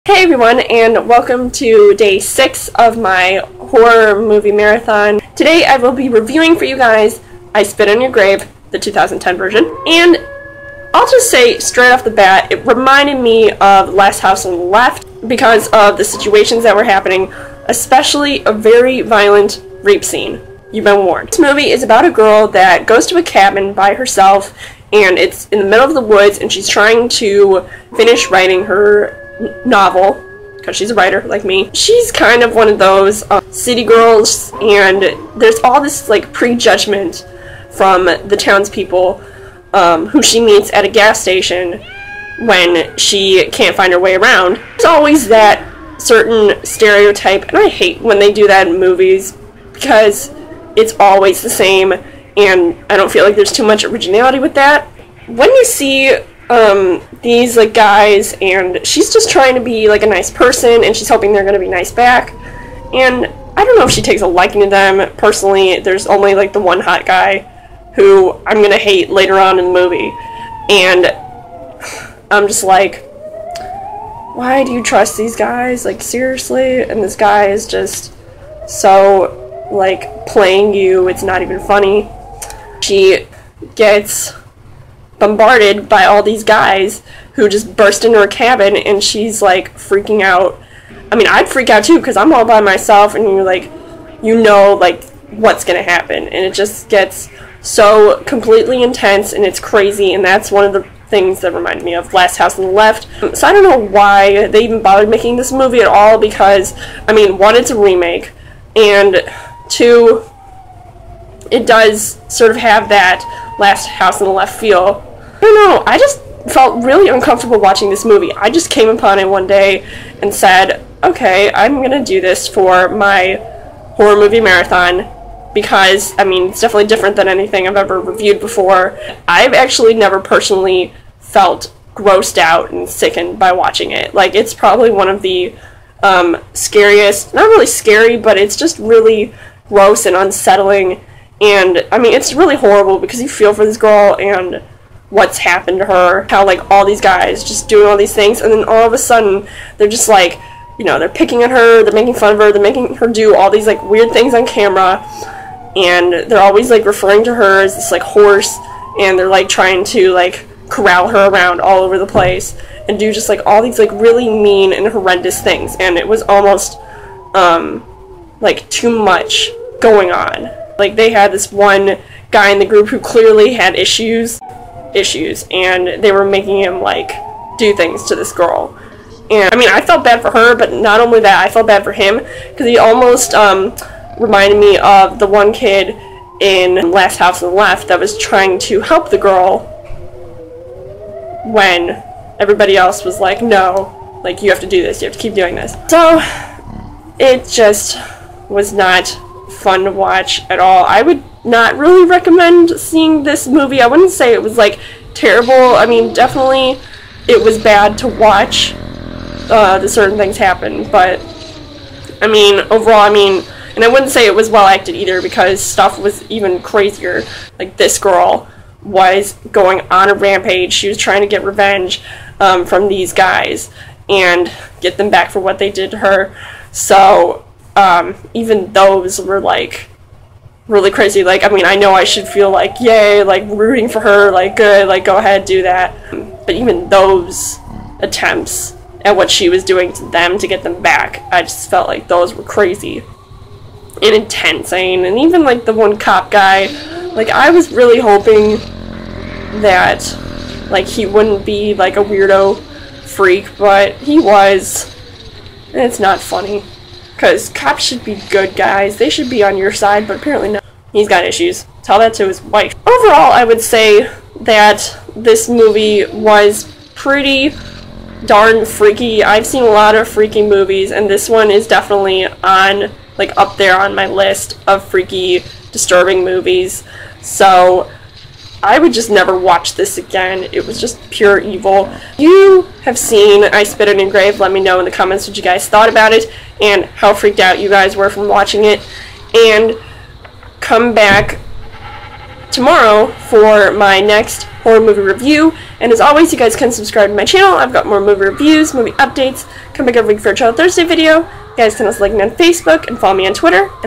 Hey everyone, and welcome to day 6 of my horror movie marathon. Today I will be reviewing for you guys I Spit on Your Grave, the 2010 version, and I'll just say straight off the bat, it reminded me of Last House on the Left because of the situations that were happening, especially a very violent rape scene. You've been warned. This movie is about a girl that goes to a cabin by herself, and it's in the middle of the woods, and she's trying to finish writing her novel, because she's a writer like me. She's kind of one of those city girls, and there's all this like prejudgment from the townspeople who she meets at a gas station when she can't find her way around. There's always that certain stereotype, and I hate when they do that in movies because it's always the same, and I don't feel like there's too much originality with that. When you see these like guys, and she's just trying to be like a nice person, and she's hoping they're going to be nice back, and I don't know if she takes a liking to them. Personally, there's only like the one hot guy who I'm going to hate later on in the movie, and I'm just like, why do you trust these guys? Like, seriously? And this guy is just so like playing you, it's not even funny. She gets bombarded by all these guys who just burst into her cabin, and she's like freaking out. I mean, I'd freak out too because I'm all by myself, and you're like, you know, like what's gonna happen, and it just gets so completely intense, and it's crazy, and that's one of the things that reminded me of Last House on the Left. So I don't know why they even bothered making this movie at all, because I mean, one, it's a remake, and two, it does sort of have that Last House on the Left feel. I don't know, I just felt really uncomfortable watching this movie. I just came upon it one day and said, okay, I'm gonna do this for my horror movie marathon, because, I mean, it's definitely different than anything I've ever reviewed before. I've actually never personally felt grossed out and sickened by watching it. Like, it's probably one of the scariest, not really scary, but it's just really gross and unsettling, and, I mean, it's really horrible because you feel for this girl and what's happened to her, how like all these guys just doing all these things, and then all of a sudden they're just like, you know, they're picking at her, they're making fun of her, they're making her do all these like weird things on camera, and they're always like referring to her as this like horse, and they're like trying to like corral her around all over the place and do just like all these like really mean and horrendous things, and it was almost like too much going on. Like, they had this one guy in the group who clearly had issues, and they were making him like do things to this girl. And I mean, I felt bad for her, but not only that, I felt bad for him because he almost reminded me of the one kid in Last House on the Left that was trying to help the girl when everybody else was like, no, like, you have to do this, you have to keep doing this. So it just was not fun to watch at all. I would not really recommend seeing this movie. I wouldn't say it was like terrible. I mean, definitely it was bad to watch the certain things happen, but I mean, overall, I mean, and I wouldn't say it was well acted either, because stuff was even crazier. Like, this girl was going on a rampage. She was trying to get revenge from these guys and get them back for what they did to her. So even those were like really crazy. Like, I mean, I know I should feel like, yay, like rooting for her, like good, like go ahead, do that. But even those attempts at what she was doing to them to get them back, I just felt like those were crazy and intense. I mean, and even like the one cop guy, like, I was really hoping that like he wouldn't be like a weirdo freak, but he was, and it's not funny. Because cops should be good guys. They should be on your side, but apparently not. He's got issues. Tell that to his wife. Overall, I would say that this movie was pretty darn freaky. I've seen a lot of freaky movies, and this one is definitely on, like, up there on my list of freaky, disturbing movies. So I would just never watch this again. It was just pure evil. If you have seen I Spit on Your Grave, let me know in the comments what you guys thought about it and how freaked out you guys were from watching it. And come back tomorrow for my next horror movie review. And as always, you guys can subscribe to my channel. I've got more movie reviews, movie updates, come back every week for a Child Thursday video. You guys can also like me on Facebook and follow me on Twitter. And